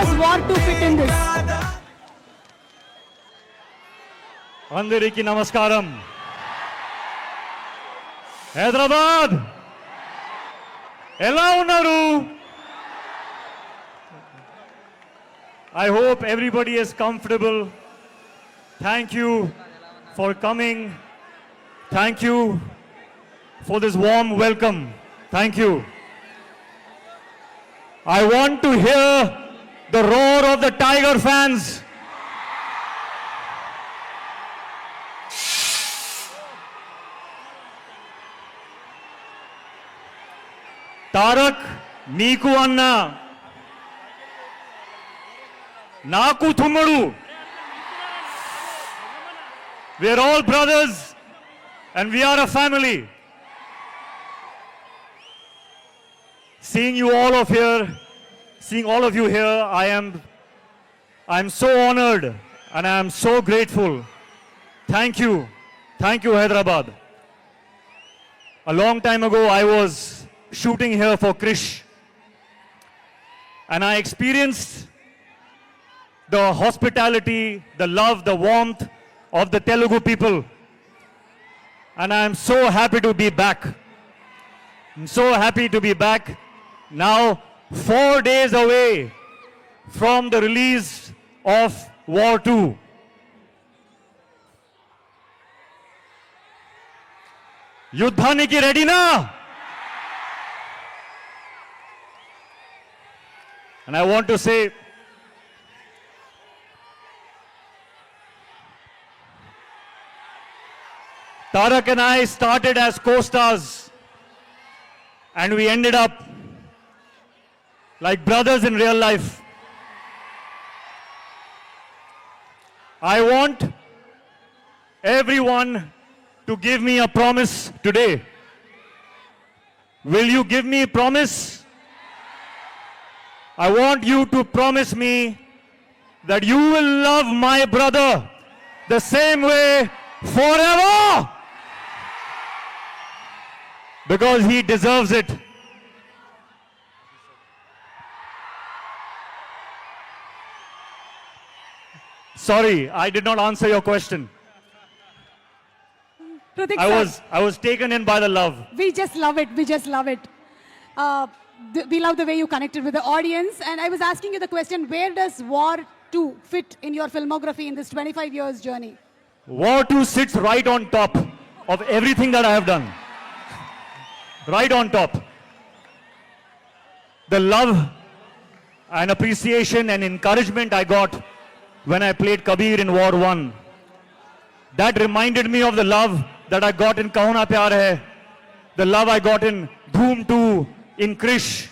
does War 2 fit in this? అందరికీ నమస్కారం. హైదరాబాద్ ఎలా ఉన్నారు? I hope everybody is comfortable. Thank you for coming. Thank you for this warm welcome. Thank you. I want to hear the roar of the Tiger fans. Tarak నీకు అన్న నాకు తుమ్ముడు. We are all brothers and we are a family. Seeing you all of here, seeing all of you here, I am so honored and I am so grateful. Thank you. Thank you, Hyderabad. A long time ago I was shooting here for Krish and I experienced the hospitality, the love, the warmth of the Telugu people, and I am so happy to be back. I'm so happy to be back now, 4 days away from the release of War 2. Yuddhaniki ready na? And I want to say, Tarak and I started as co-stars and we ended up like brothers in real life. I want everyone to give me a promise today. Will you give me a promise? I want you to promise me that you will love my brother the same way forever. Because he deserves it. Sorry, I did not answer your question. Pratik I was taken in by the love. We just love it. We just love it. We love the way you connected with the audience. And I was asking you the question, where does War 2 fit in your filmography in this 25 years journey? War 2 sits right on top of everything that I have done. Right on top. The love and appreciation and encouragement I got when I played Kabir in War 1. That reminded me of the love that I got in Kaho Na Pyar Hai. The love I got in Dhoom 2, in Krish.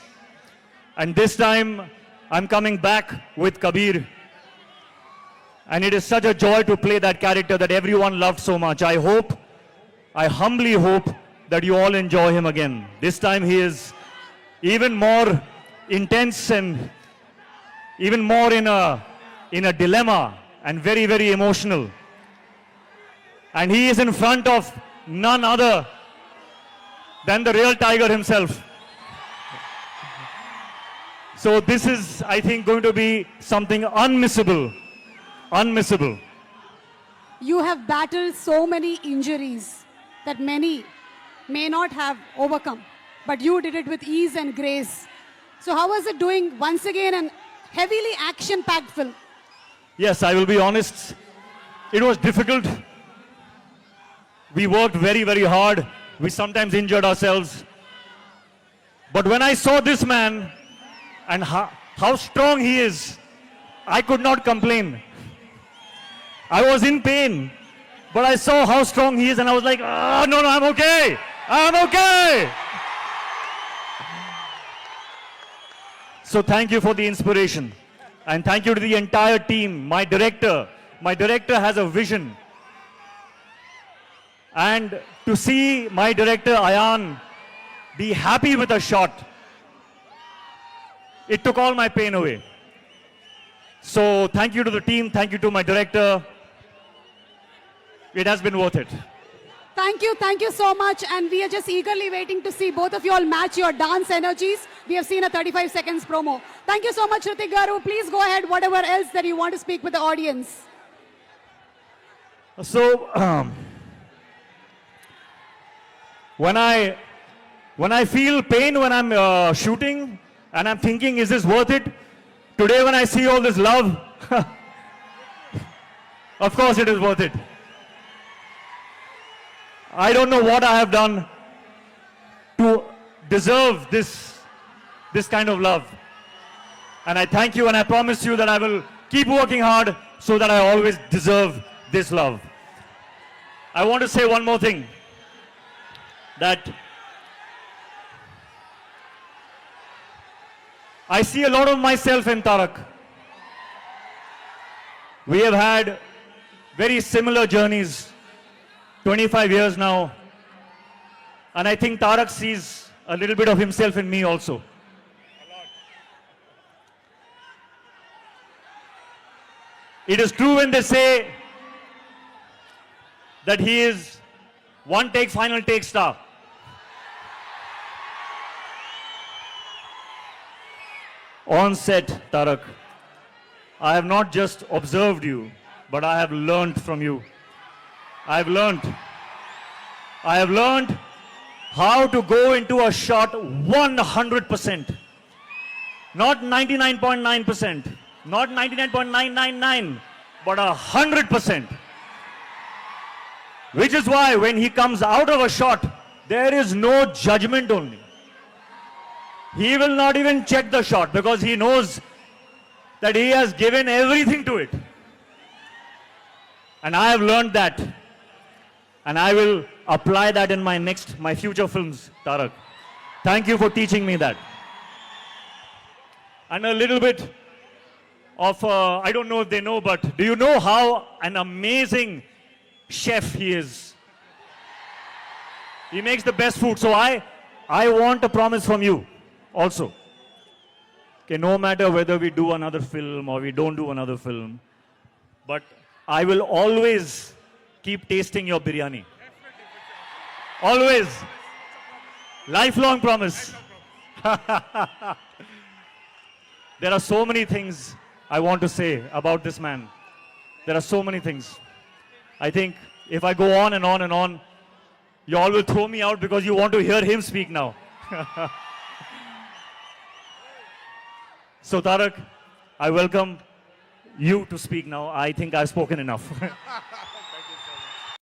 And this time I'm coming back with Kabir. And it is such a joy to play that character that everyone loved so much. I humbly hope that you all enjoy him again. This time he is even more intense and even more in a dilemma and very, very emotional. And he is in front of none other than the real Tiger himself. So this is, I think, going to be something unmissable. Unmissable. You have battled so many injuries that many may not have overcome, but you did it with ease and grace. So how was it doing once again an heavily action-packed film? Yes, I will be honest. It was difficult. We worked very, very hard. We sometimes injured ourselves. But when I saw this man and how strong he is, I could not complain. I was in pain, but I saw how strong he is and I was like, oh, no, I'm okay. I'm okay. So thank you for the inspiration. And thank you to the entire team, my director. My director has a vision. And to see my director, Ayan, be happy with a shot, it took all my pain away. So thank you to the team, thank you to my director. It has been worth it. Thank you so much. And we are just eagerly waiting to see both of you all match your dance energies. We have seen a 35 seconds promo. Thank you so much, Hrithik Garu. Please go ahead, whatever else that you want to speak with the audience. So, when I feel pain when I'm shooting and I'm thinking, is this worth it? Today when I see all this love, of course it is worth it. I don't know what I have done to deserve this kind of love. And I thank you and I promise you that I will keep working hard so that I always deserve this love. I want to say one more thing, that I see a lot of myself in Tarak. We have had very similar journeys, 25 years now. And I think Tarak sees a little bit of himself in me also. It is true when they say that he is one take, final take star. On set, Tarak, I have not just observed you, but I have learned from you. I have learned how to go into a shot 100%. Not 99.9%, not 99.999, but 100%. Which is why when he comes out of a shot, there is no judgment only. He will not even check the shot because he knows that he has given everything to it. And I have learned that. And I will apply that in my future films, Tarak. Thank you for teaching me that. And a little bit of, I don't know if they know, but do you know how an amazing chef he is? He makes the best food. So I want a promise from you also. Okay, no matter whether we do another film or we don't do another film, but I will always keep tasting your biryani. Always. Lifelong promise. There are so many things I want to say about this man. There are so many things. I think if I go on and on and on, you all will throw me out because you want to hear him speak now. So Tarak, I welcome you to speak now. I think I've spoken enough.